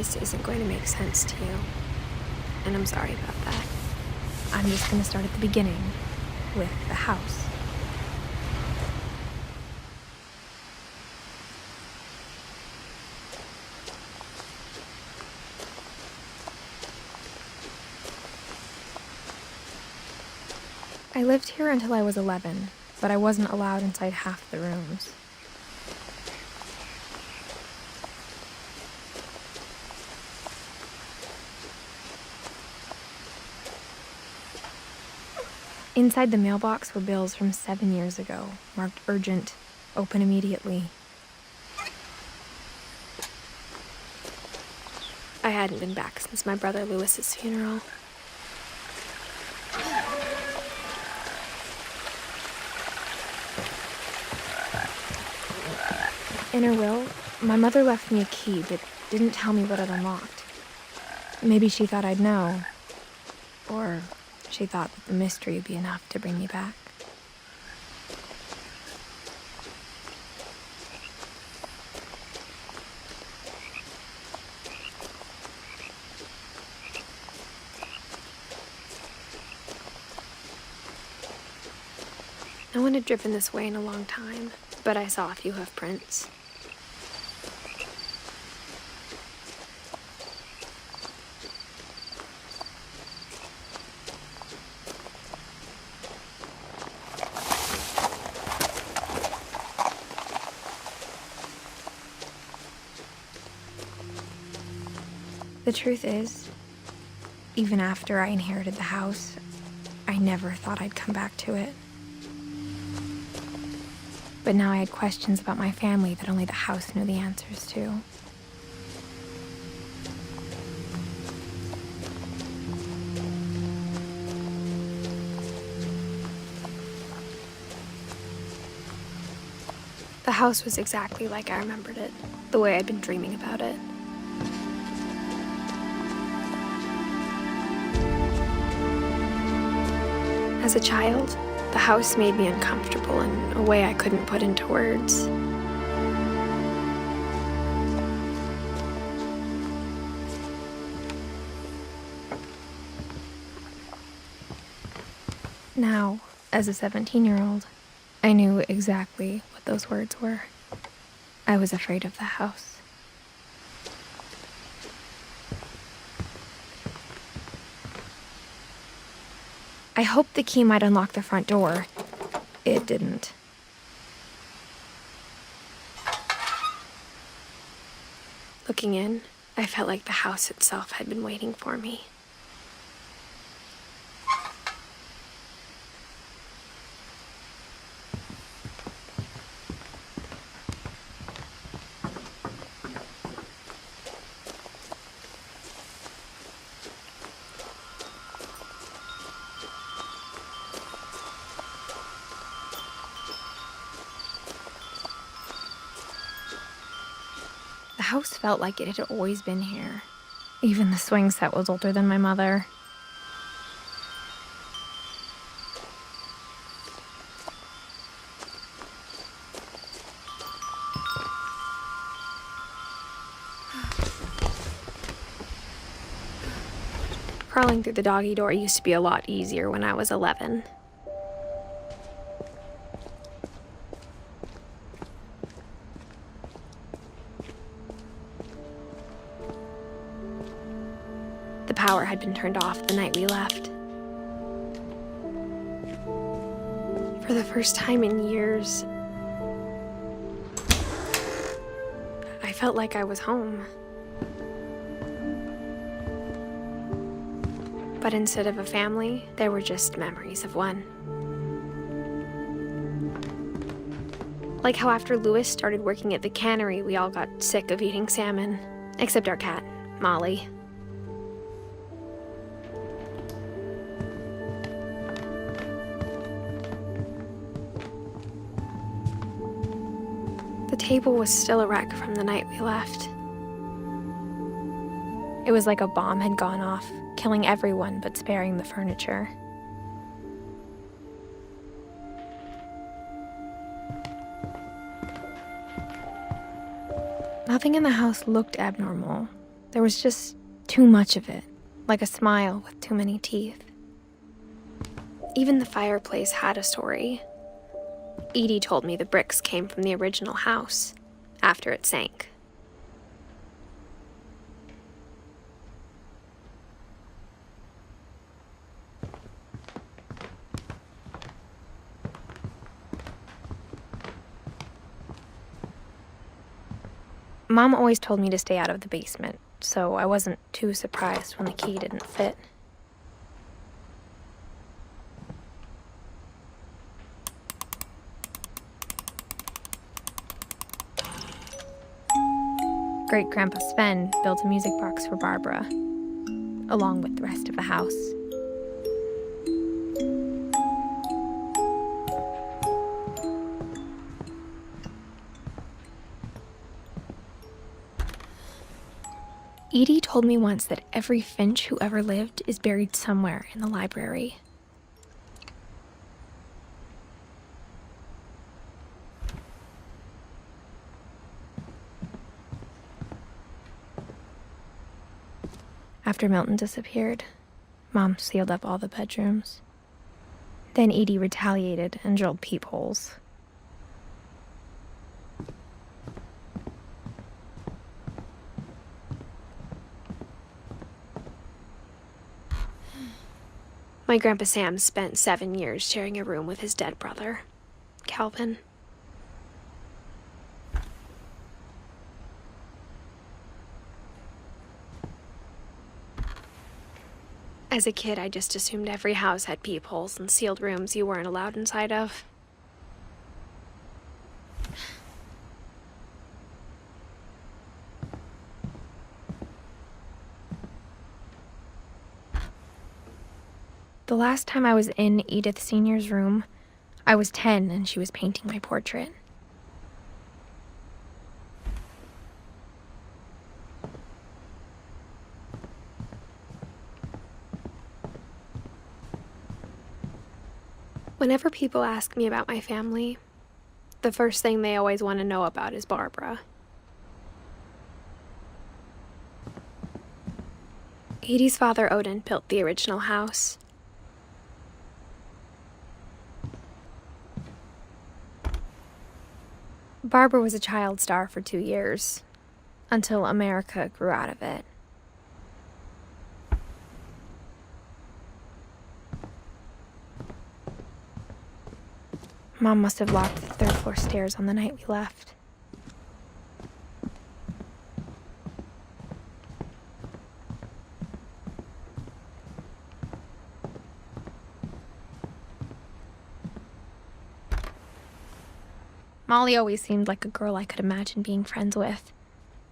This isn't going to make sense to you, and I'm sorry about that. I'm just going to start at the beginning, with the house. I lived here until I was 11, but I wasn't allowed inside half the rooms. Inside the mailbox were bills from 7 years ago, marked urgent, open immediately. I hadn't been back since my brother Lewis's funeral. In her will, my mother left me a key but didn't tell me what it unlocked. Maybe she thought I'd know, or she thought that the mystery would be enough to bring me back. No one had driven this way in a long time, but I saw a few hoof prints. The truth is, even after I inherited the house, I never thought I'd come back to it. But now I had questions about my family that only the house knew the answers to. The house was exactly like I remembered it, the way I'd been dreaming about it. As a child, the house made me uncomfortable in a way I couldn't put into words. Now, as a 17-year-old, I knew exactly what those words were. I was afraid of the house. I hoped the key might unlock the front door. It didn't. Looking in, I felt like the house itself had been waiting for me. The house felt like it had always been here. Even the swing set was older than my mother. Crawling through the doggy door used to be a lot easier when I was 11. The power had been turned off the night we left. For the first time in years, I felt like I was home. But instead of a family, there were just memories of one. Like how after Lewis started working at the cannery, we all got sick of eating salmon, except our cat, Molly. The table was still a wreck from the night we left. It was like a bomb had gone off, killing everyone but sparing the furniture. Nothing in the house looked abnormal, There was just too much of it, like a smile with too many teeth. Even the fireplace had a story. Edie told me the bricks came from the original house, after it sank. Mom always told me to stay out of the basement, so I wasn't too surprised when the key didn't fit. Great-Grandpa Sven built a music box for Barbara, along with the rest of the house. Edie told me once that every Finch who ever lived is buried somewhere in the library. After Milton disappeared, Mom sealed up all the bedrooms. Then Edie retaliated and drilled peepholes. My Grandpa Sam spent 7 years sharing a room with his dead brother, Calvin. As a kid, I just assumed every house had peepholes and sealed rooms you weren't allowed inside of. The last time I was in Edith Sr.'s room, I was 10 and she was painting my portrait. Whenever people ask me about my family, the first thing they always want to know about is Barbara. Edie's father, Odin, built the original house. Barbara was a child star for 2 years, until America grew out of it. Mom must have locked the third-floor stairs on the night we left. Molly always seemed like a girl I could imagine being friends with,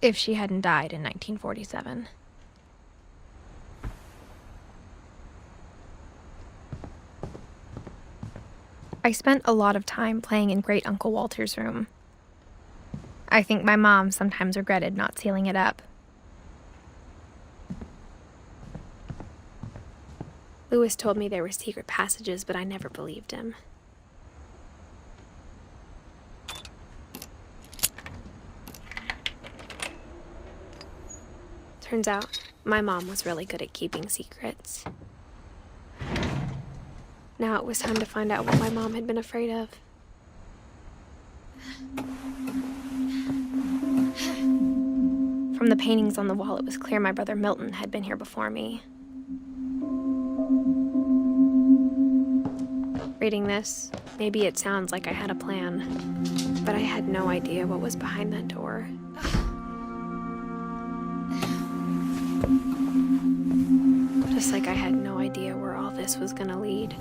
if she hadn't died in 1947. I spent a lot of time playing in Great Uncle Walter's room. I think my mom sometimes regretted not sealing it up. Lewis told me there were secret passages, but I never believed him. Turns out, my mom was really good at keeping secrets. Now it was time to find out what my mom had been afraid of. From the paintings on the wall, it was clear my brother Milton had been here before me. Reading this, maybe it sounds like I had a plan, but I had no idea what was behind that door. Just like I had no idea where all this was gonna lead.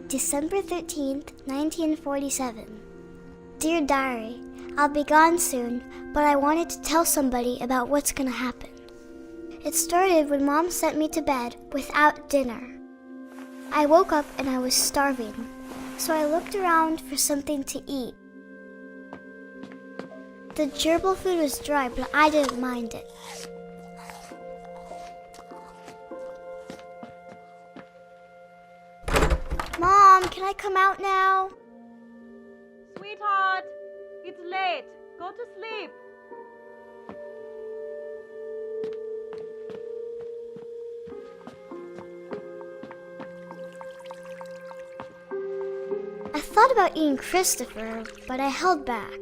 December 13th, 1947. Dear Diary, I'll be gone soon, but I wanted to tell somebody about what's gonna happen. It started when Mom sent me to bed without dinner. I woke up and I was starving, so I looked around for something to eat. The gerbil food was dry, but I didn't mind it. Mom, can I come out now? Sweetheart, it's late. Go to sleep. I thought about eating Christopher, but I held back.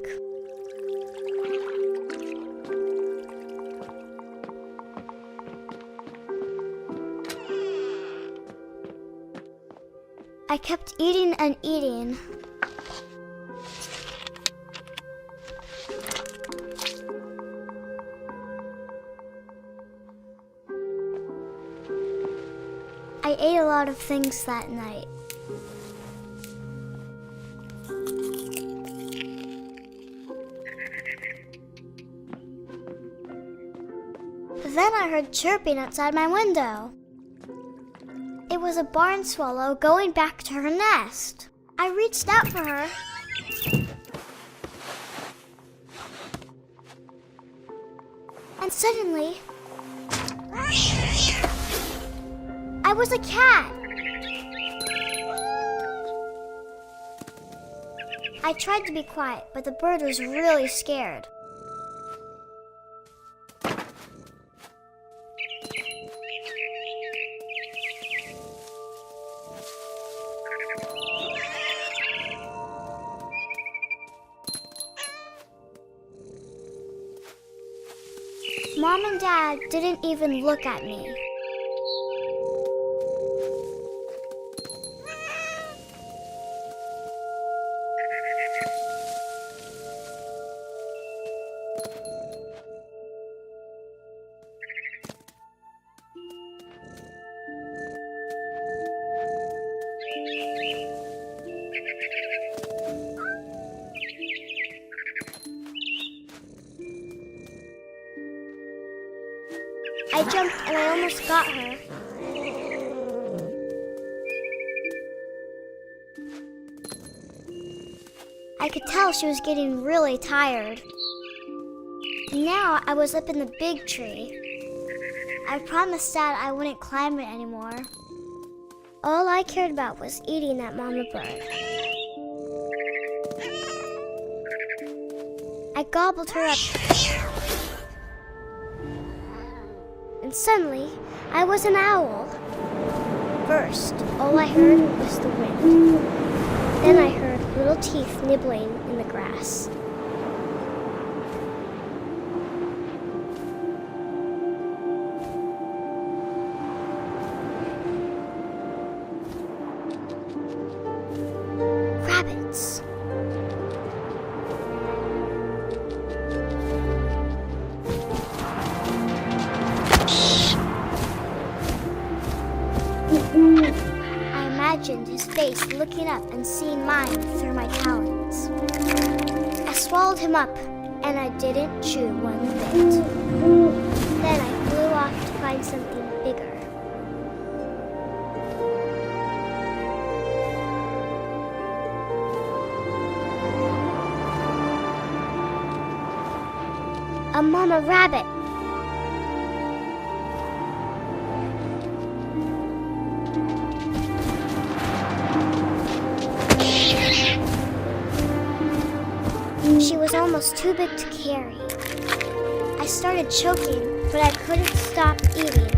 I kept eating and eating. I ate a lot of things that night. Then I heard chirping outside my window. It was a barn swallow going back to her nest. I reached out for her. And suddenly, I was a cat. I tried to be quiet, but the bird was really scared. Mom and Dad didn't even look at me. I jumped and I almost got her. I could tell she was getting really tired. Now I was up in the big tree. I promised Dad I wouldn't climb it anymore. All I cared about was eating that mama bird. I gobbled her up. And suddenly, I was an owl. First, all I heard was the wind. Then I heard little teeth nibbling in the grass. Rabbits. I imagined his face looking up and seeing mine through my talons. I swallowed him up, and I didn't chew one bit. Then I flew off to find something bigger. A mama rabbit. She was almost too big to carry. I started choking, but I couldn't stop eating.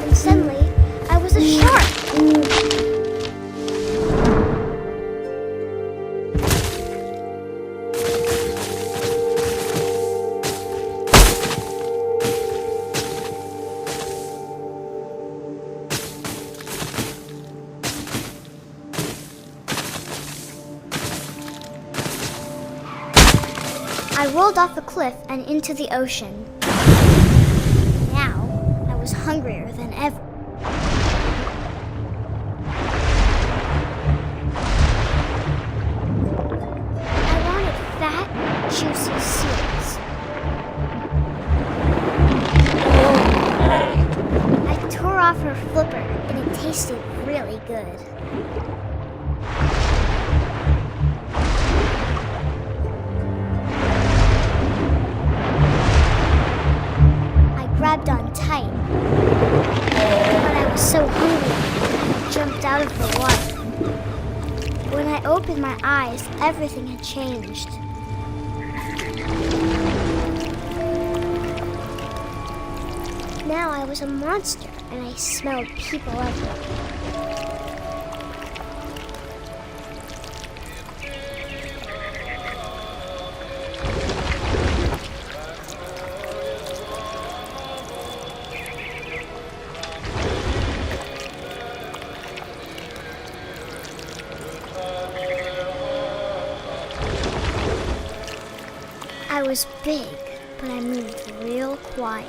And suddenly, I was a shark. I rolled off the cliff and into the ocean. Now, I was hungrier than ever. I wanted fat, juicy seals. I tore off her flipper, and it tasted really good. Grabbed on tight, but I was so hungry out of the water. When I opened my eyes, everything had changed. Now I was a monster, and I smelled people everywhere. I was big, but I moved real quiet.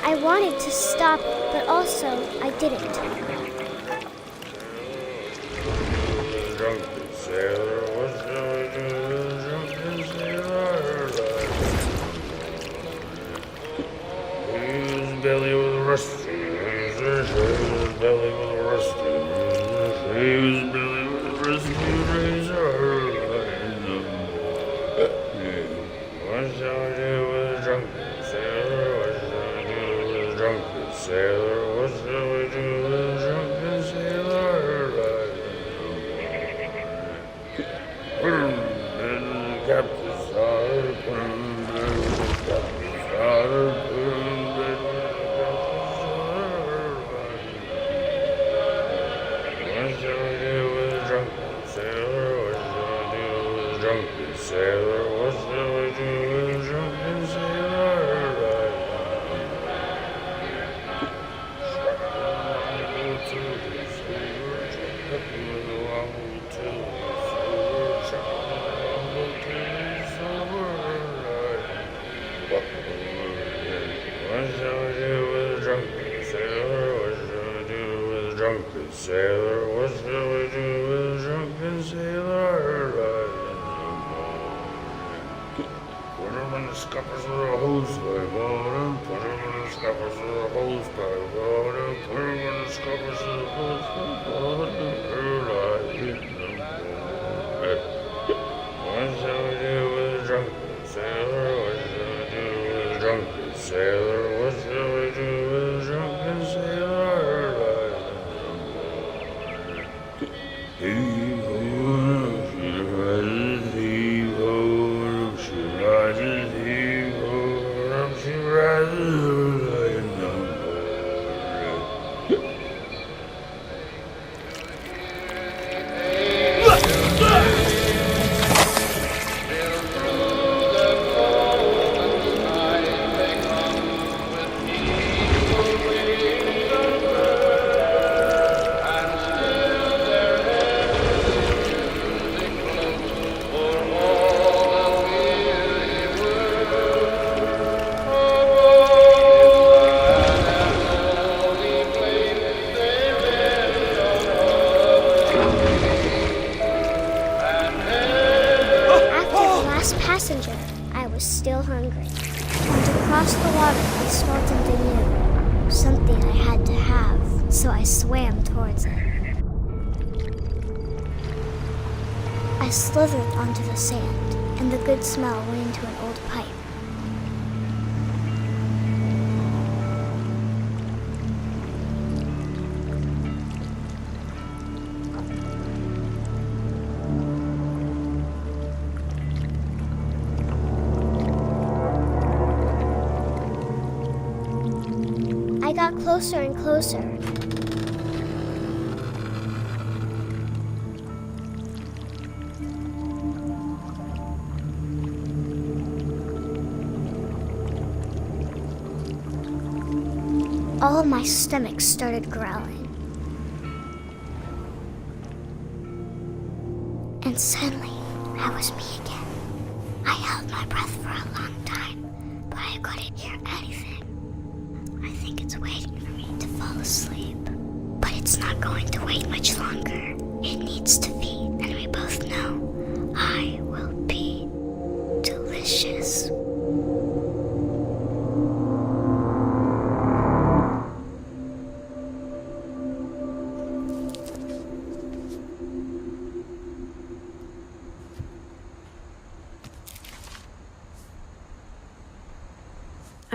I wanted to stop, but also I didn't. Belly was rusty. His belly was rusty. His belly was rusty. Razor. What shall I do with a drunken sailor? What shall I do with a drunken sailor? What shall I do with a drunken sailor? And the captain's daughter. Captain's daughter. Sailor, what shall I do with a drunken sailor? What shall I do with a drunken sailor? What shall I do with a drunken sailor? What shall I do with a drunken sailor? Put him in the scuppers of the hose by water. Put him in the scuppers of the hose by water. Put him in the scuppers of the hose by water. What shall I do with a drunken sailor? What shall I do with a drunken sailor? What shall I do with a drunken sailor? Heave-ho, she rises, heave-ho, she rises, heave-ho, she rises like a number. Passenger, I was still hungry. And to cross the water, I smelled something new. Something I had to have, so I swam towards it. I slithered onto the sand, and the good smell went into an old pipe. I got closer and closer. All of my stomach started growling. And suddenly, I was me again. I held my breath for a long time, but I couldn't hear anything. I think it's waiting for me to fall asleep. But it's not going to wait much longer. It needs to feed, and we both know I will be delicious.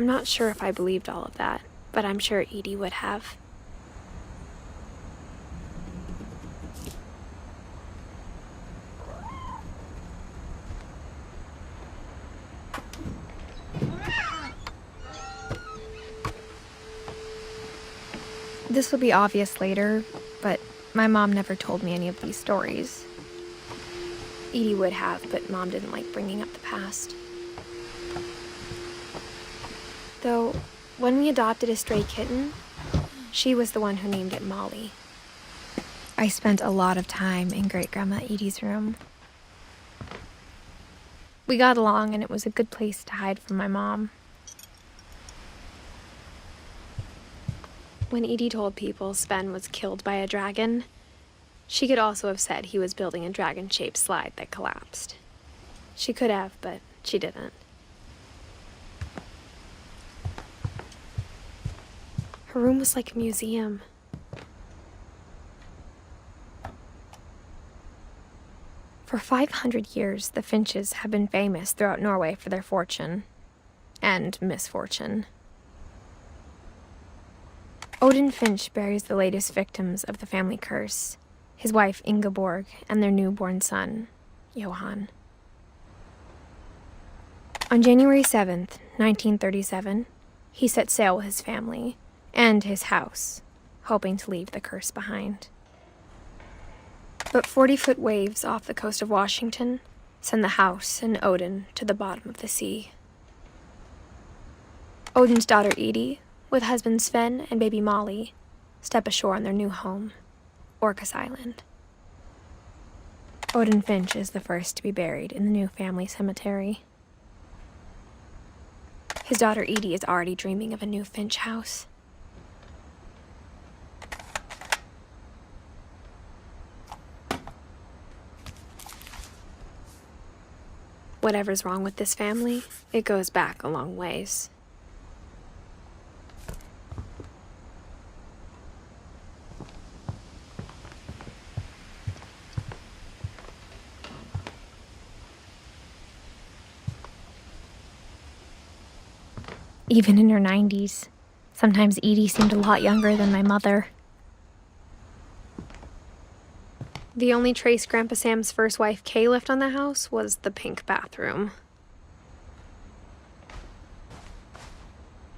I'm not sure if I believed all of that, but I'm sure Edie would have. This will be obvious later, but my mom never told me any of these stories. Edie would have, but Mom didn't like bringing up the past. Though, when we adopted a stray kitten, she was the one who named it Molly. I spent a lot of time in Great-Grandma Edie's room. We got along, and it was a good place to hide from my mom. When Edie told people Sven was killed by a dragon, she could also have said he was building a dragon-shaped slide that collapsed. She could have, but she didn't. Her room was like a museum. For 500 years, the Finches have been famous throughout Norway for their fortune and misfortune. Odin Finch buries the latest victims of the family curse, his wife Ingeborg and their newborn son, Johan. On January 7th, 1937, he set sail with his family and his house, hoping to leave the curse behind. But 40-foot waves off the coast of Washington send the house and Odin to the bottom of the sea. Odin's daughter Edie, with husband Sven and baby Molly, step ashore on their new home, Orcas Island. Odin Finch is the first to be buried in the new family cemetery. His daughter Edie is already dreaming of a new Finch house. Whatever's wrong with this family, it goes back a long ways. Even in her 90s, sometimes Edie seemed a lot younger than my mother. The only trace Grandpa Sam's first wife Kay left on the house was the pink bathroom.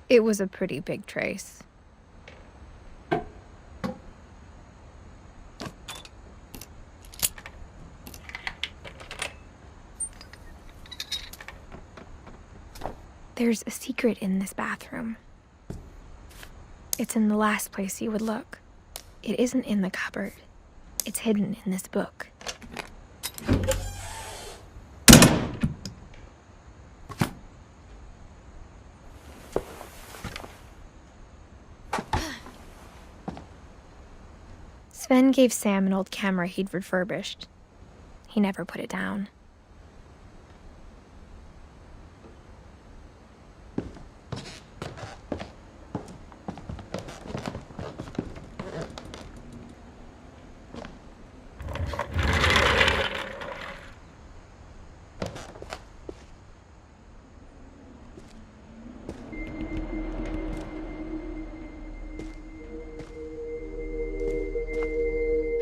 It was a pretty big trace. There's a secret in this bathroom. It's in the last place you would look. It isn't in the cupboard. It's hidden in this book. Sven gave Sam an old camera he'd refurbished. He never put it down.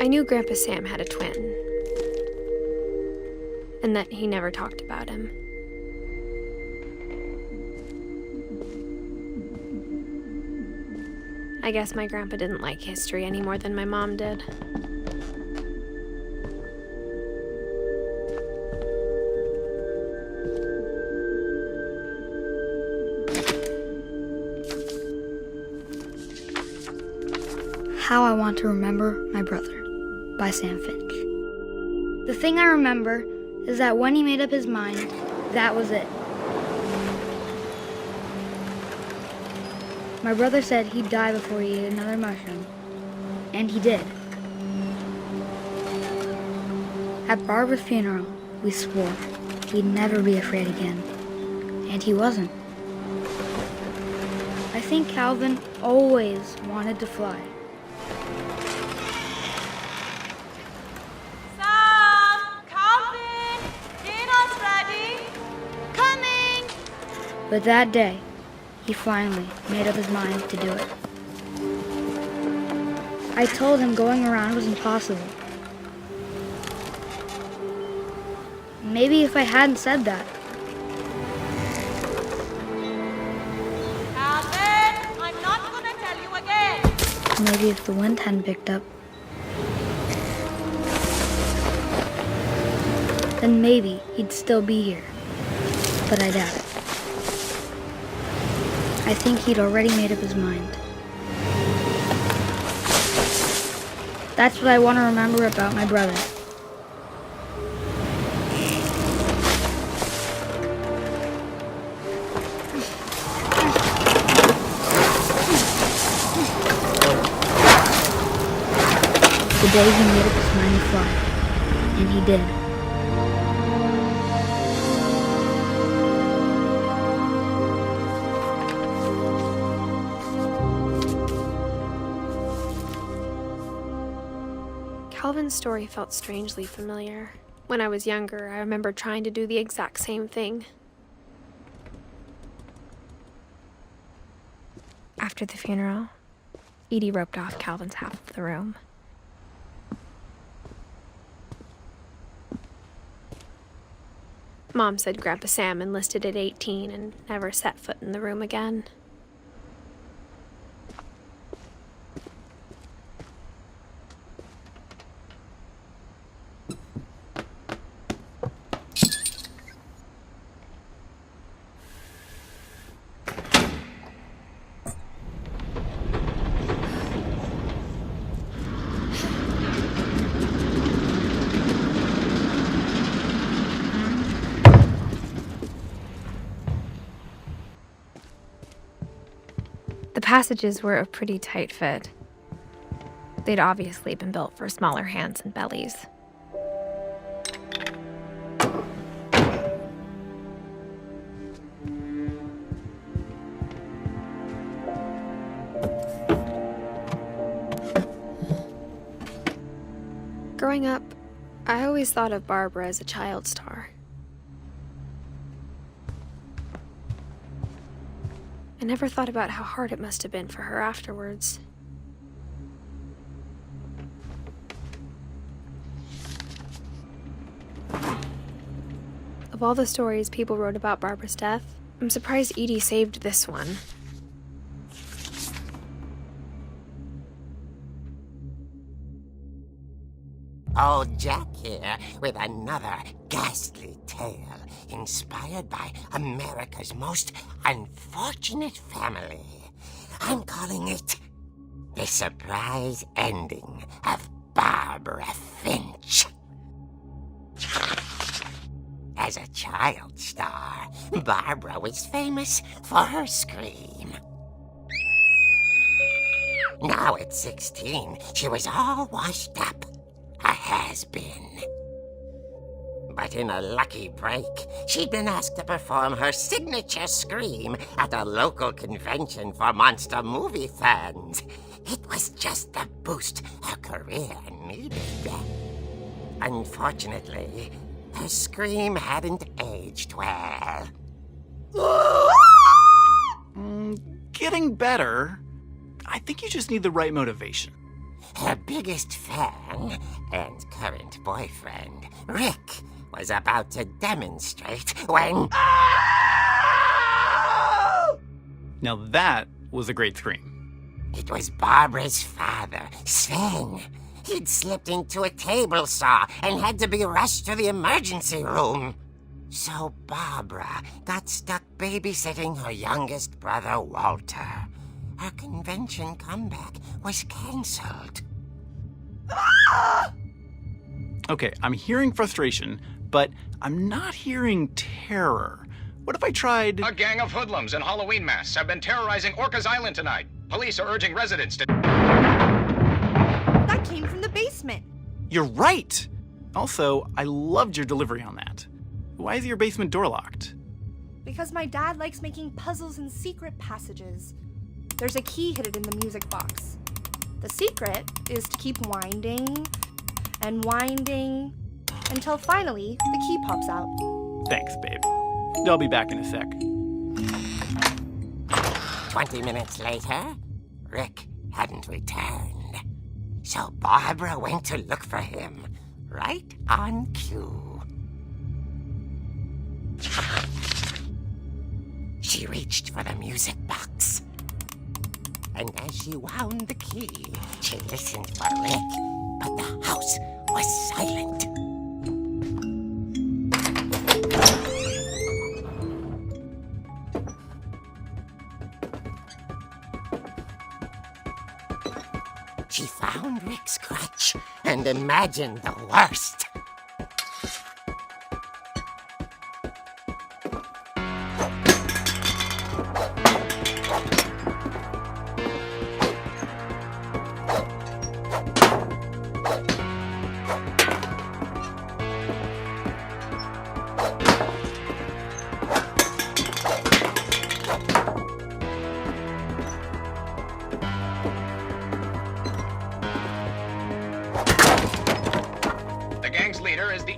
I knew Grandpa Sam had a twin, and that he never talked about him. I guess my grandpa didn't like history any more than my mom did. How I Want to Remember My Brother by Sam Finch. The thing I remember is that when he made up his mind, that was it. My brother said he'd die before he ate another mushroom, and he did. At Barbara's funeral, we swore we'd never be afraid again, and he wasn't. I think Calvin always wanted to fly. Sam! Calvin! Dinner's ready! Coming! But that day, he finally made up his mind to do it. I told him going around was impossible. Maybe if I hadn't said that, Alvin, I'm not gonna tell you again. maybe if the wind hadn't picked up, then maybe he'd still be here. But I doubt it. I think he'd already made up his mind. That's what I want to remember about my brother. The day he made up his mind to fly. And he did. Calvin's story felt strangely familiar. When I was younger, I remember trying to do the exact same thing. After the funeral, Edie roped off Calvin's half of the room. Mom said Grandpa Sam enlisted at 18 and never set foot in the room again. The passages were a pretty tight fit. They'd obviously been built for smaller hands and bellies. Growing up, I always thought of Barbara as a child star. I never thought about how hard it must have been for her afterwards. Of all the stories people wrote about Barbara's death, I'm surprised Edie saved this one. Old Jack here with another ghastly tale inspired by America's most unfortunate family. I'm calling it The Surprise Ending of Barbara Finch. As a child star, Barbara was famous for her scream. Now at 16, she was all washed up. A has-been. But in a lucky break, she'd been asked to perform her signature scream at a local convention for monster movie fans. It was just the boost her career needed. Unfortunately, her scream hadn't aged well. Getting better. I think you just need the right motivation. Her biggest fan and current boyfriend, Rick, was about to demonstrate when... Now that was a great scream. It was Barbara's father, Sven. He'd slipped into a table saw and had to be rushed to the emergency room. So Barbara got stuck babysitting her youngest brother, Walter. Her convention comeback was cancelled. Okay, I'm hearing frustration, but I'm not hearing terror. What if I tried... A gang of hoodlums in Halloween masks have been terrorizing Orcas Island tonight. Police are urging residents to... That came from the basement. You're right! Also, I loved your delivery on that. Why is your basement door locked? Because my dad likes making puzzles and secret passages. There's a key hidden in the music box. The secret is to keep winding and winding until finally the key pops out. Thanks, babe. I'll be back in a sec. 20 minutes later, Rick hadn't returned. So Barbara went to look for him, right on cue. She reached for the music box. And as she wound the key, she listened for Rick, but the house was silent. She found Rick's crutch and imagined the worst.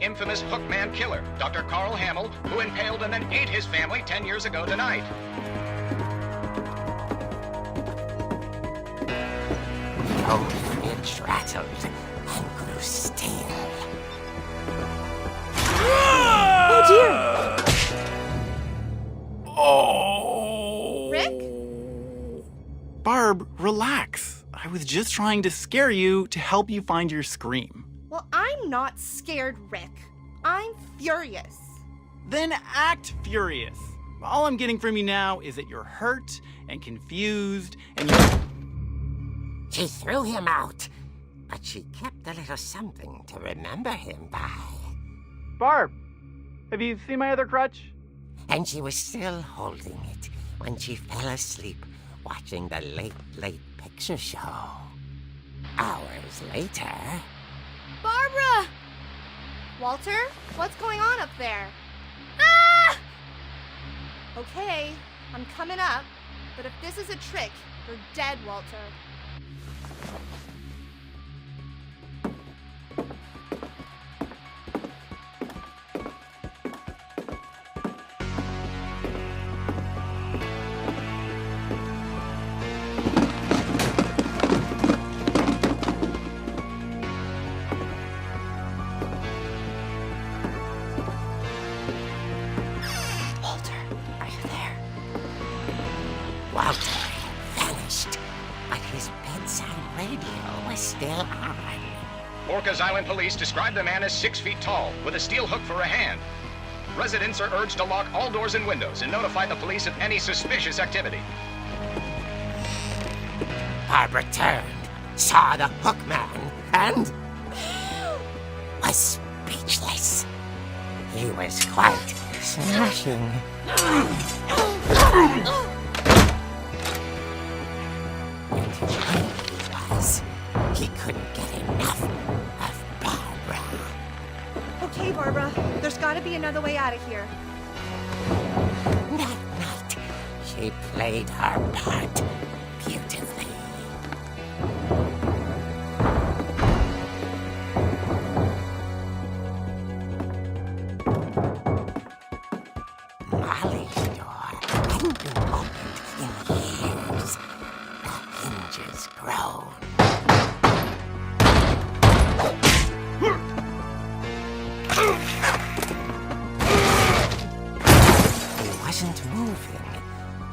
Infamous Hookman killer, Dr. Carl Hamill, who impaled and then ate his family 10 years ago tonight. The old fridge rattled and grew still. Oh dear! Oh! Rick? Barb, relax. I was just trying to scare you to help you find your scream. Well, I'm not scared, Rick. I'm furious. Then act furious. All I'm getting from you now is that you're hurt and confused and you... She threw him out, but she kept a little something to remember him by. Barb, have you seen my other crutch? And she was still holding it when she fell asleep watching the late picture show. Hours later... Barbara! Walter, what's going on up there? Ah! Okay, I'm coming up, but if this is a trick, you're dead, Walter. Walter had vanished, but his bedside radio was still on. Orcas Island police describe the man as 6 feet tall, with a steel hook for a hand. Residents are urged to lock all doors and windows and notify the police of any suspicious activity. Barbara turned, saw the hook man, and was speechless. He was quite smashing. He couldn't get enough of Barbara. Okay, Barbara, there's gotta be another way out of here. That night, she played her part beautifully. Molly's door hadn't been opened in years. The hinges groaned. He wasn't moving,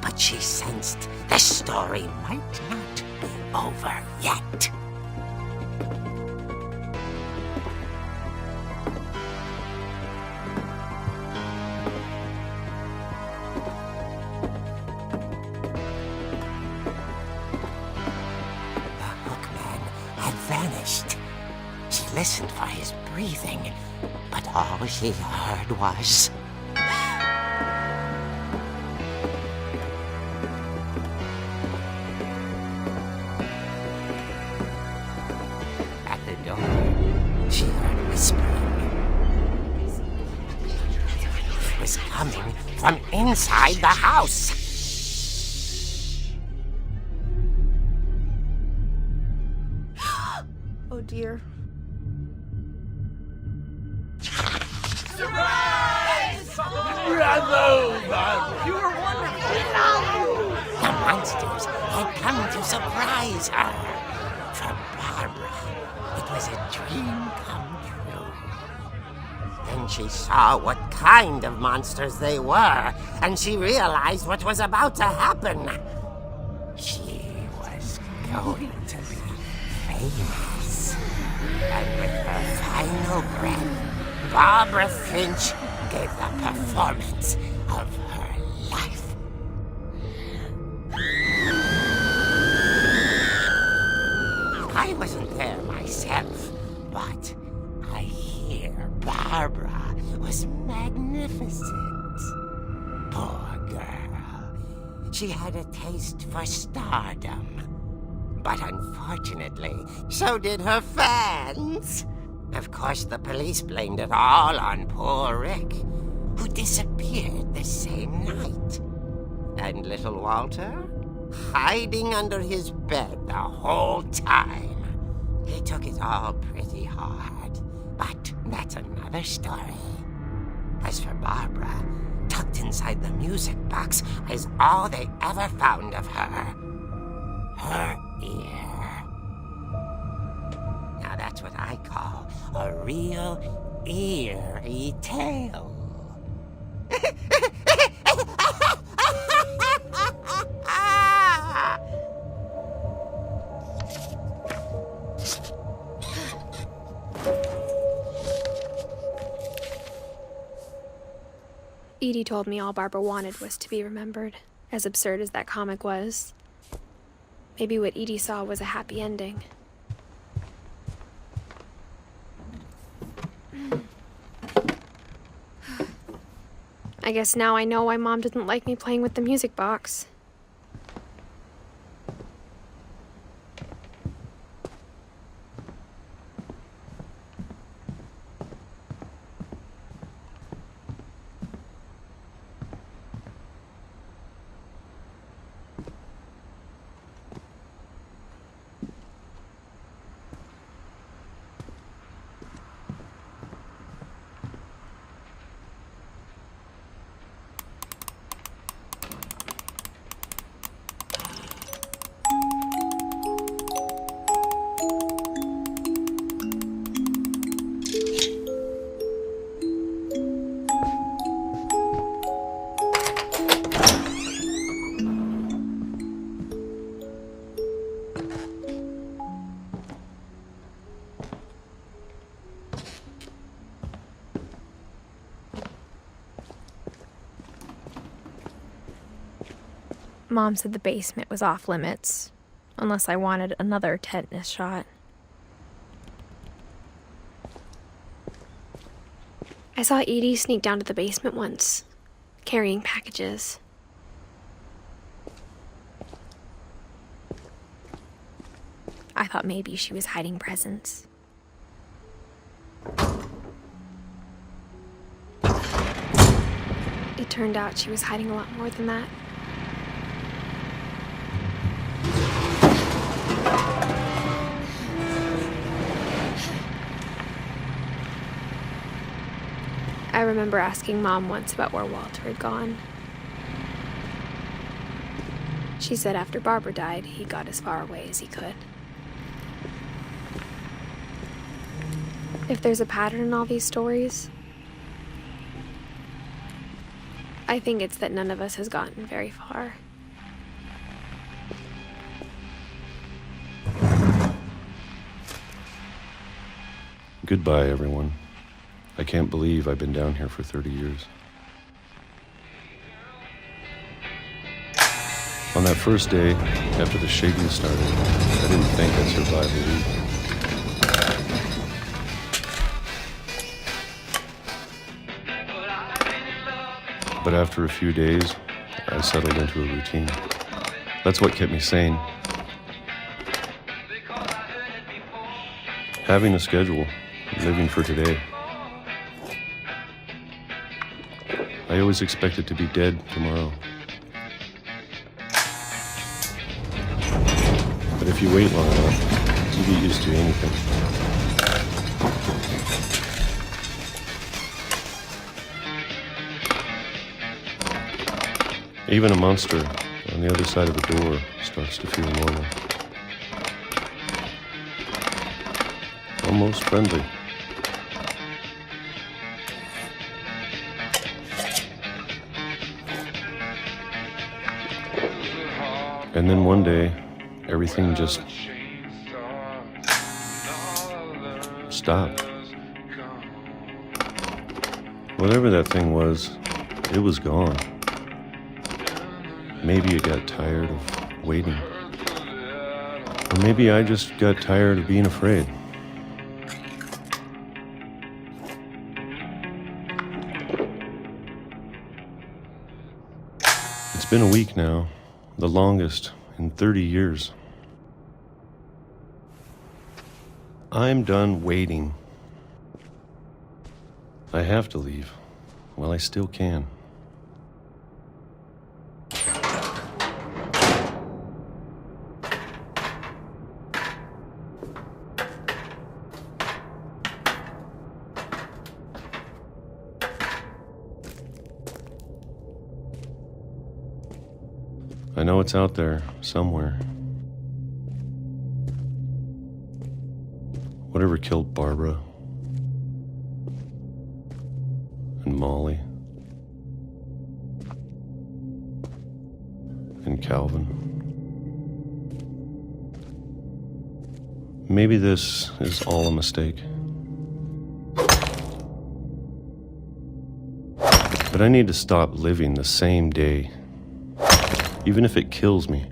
but she sensed the story might not be over yet. The hookman had vanished. She listened for his breathing, but all she heard was... At the door, she heard whispering. It was coming from inside the house. Oh dear. Bravo, Bob! You were wonderful! The monsters had come to surprise her. For Barbara, it was a dream come true. Then she saw what kind of monsters they were, and she realized what was about to happen. She was going to be famous. And with her final breath, Barbara Finch gave the performance of her life. I wasn't there myself, but I hear Barbara was magnificent. Poor girl. She had a taste for stardom. But unfortunately, so did her fans. Of course, the police blamed it all on poor Rick, who disappeared the same night. And little Walter? Hiding under his bed the whole time. He took it all pretty hard, but that's another story. As for Barbara, tucked inside the music box is all they ever found of her. Her ear. Now that's what I call a real eerie tale. Edie told me all Barbara wanted was to be remembered, as absurd as that comic was. Maybe what Edie saw was a happy ending. I guess now I know why Mom didn't like me playing with the music box. Mom said the basement was off limits, unless I wanted another tetanus shot. I saw Edie sneak down to the basement once, carrying packages. I thought maybe she was hiding presents. It turned out she was hiding a lot more than that. I remember asking Mom once about where Walter had gone. She said after Barbara died, he got as far away as he could. If there's a pattern in all these stories, I think it's that none of us has gotten very far. Goodbye, everyone. I can't believe I've been down here for 30 years. On that first day, after the shaking started, I didn't think I'd survive a week. But after a few days, I settled into a routine. That's what kept me sane. Having a schedule, living for today. I always expected to be dead tomorrow. But if you wait long enough, you get used to anything. Even a monster, on the other side of the door starts to feel normal. Almost friendly. And then one day, everything just stopped. Whatever that thing was, it was gone. Maybe it got tired of waiting. Or maybe I just got tired of being afraid. It's been a week now, the longest in 30 years. I'm done waiting. I have to leave while I still can. I know it's out there somewhere. Whatever killed Barbara and Molly and Calvin. Maybe this is all a mistake. But I need to stop living the same day, even if it kills me.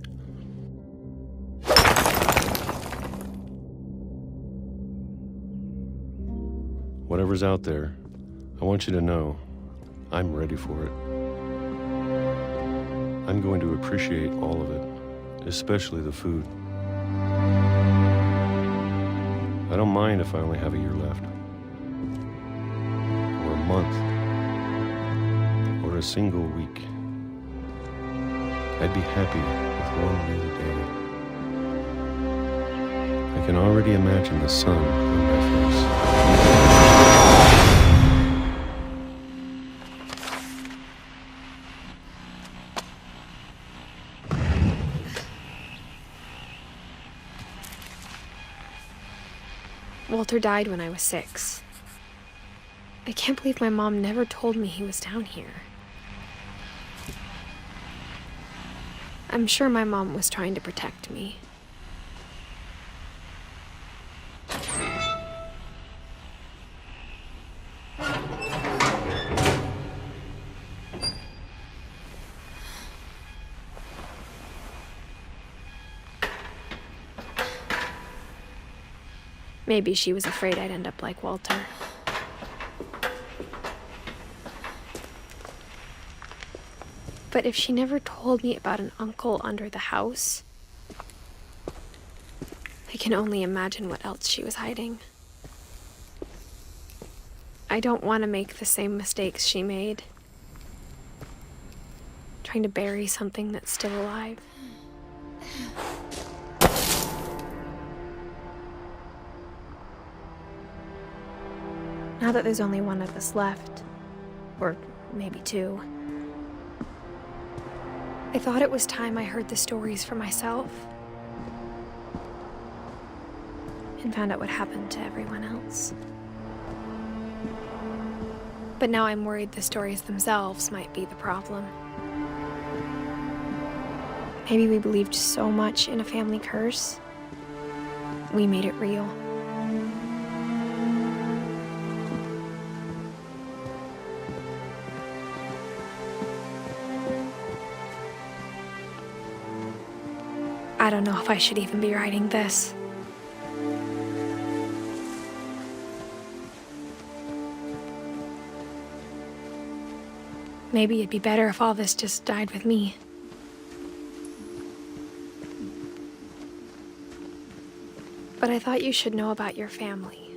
Whatever's out there, I want you to know I'm ready for it. I'm going to appreciate all of it, especially the food. I don't mind if I only have a year left, or a month, or a single week. I'd be happy with one new day. I can already imagine the sun on my face. Walter died when I was 6. I can't believe my mom never told me he was down here. I'm sure my mom was trying to protect me. Maybe she was afraid I'd end up like Walter. But if she never told me about an uncle under the house, I can only imagine what else she was hiding. I don't want to make the same mistakes she made, trying to bury something that's still alive. Now that there's only one of us left, or maybe 2, I thought it was time I heard the stories for myself and found out what happened to everyone else. But now I'm worried the stories themselves might be the problem. Maybe we believed so much in a family curse, we made it real. I don't know if I should even be writing this. Maybe it'd be better if all this just died with me. But I thought you should know about your family.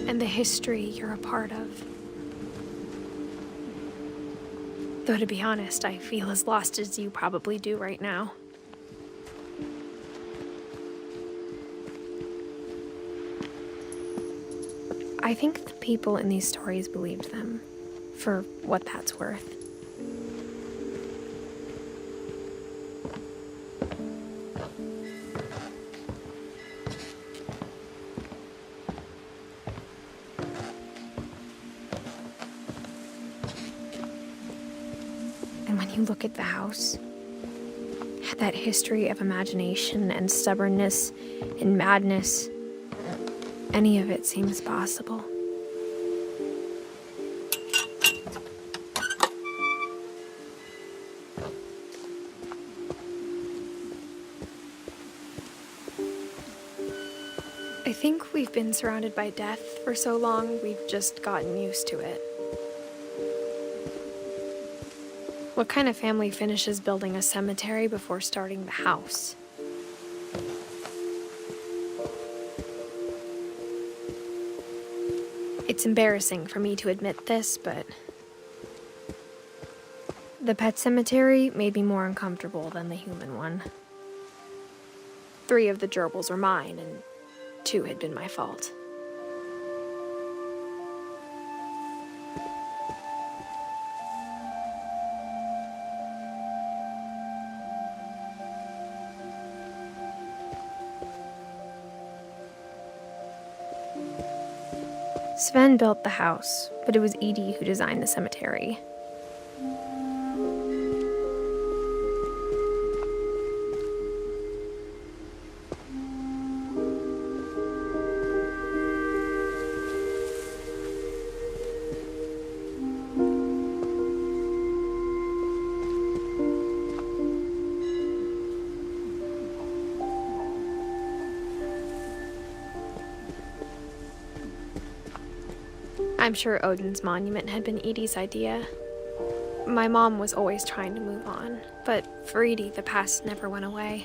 And the history you're a part of. Though to be honest, I feel as lost as you probably do right now. I think the people in these stories believed them for what that's worth. And when you look at the house, that history of imagination and stubbornness and madness, any of it seems possible. I think we've been surrounded by death for so long, we've just gotten used to it. What kind of family finishes building a cemetery before starting the house? It's embarrassing for me to admit this, but the pet cemetery made me more uncomfortable than the human one. 3 of the gerbils were mine, and 2 had been my fault. Sven built the house, but it was Edie who designed the cemetery. I'm sure Odin's monument had been Edie's idea. My mom was always trying to move on, but for Edie, the past never went away.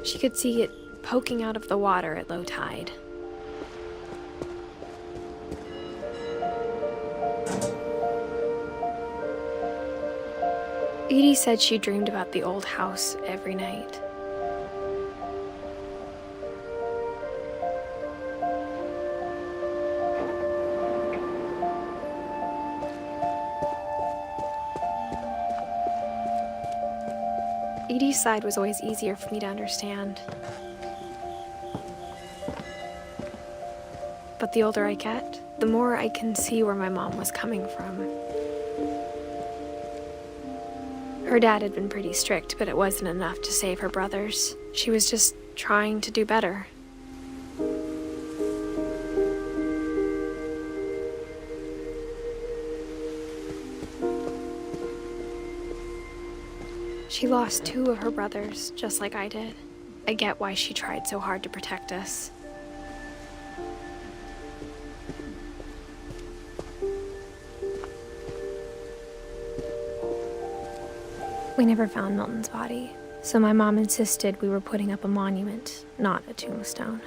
She could see it poking out of the water at low tide. Edie said she dreamed about the old house every night. Edie's side was always easier for me to understand. But the older I get, the more I can see where my mom was coming from. Her dad had been pretty strict, but it wasn't enough to save her brothers. She was just trying to do better. She lost 2 of her brothers, just like I did. I get why she tried so hard to protect us. We never found Milton's body, so my mom insisted we were putting up a monument, not a tombstone.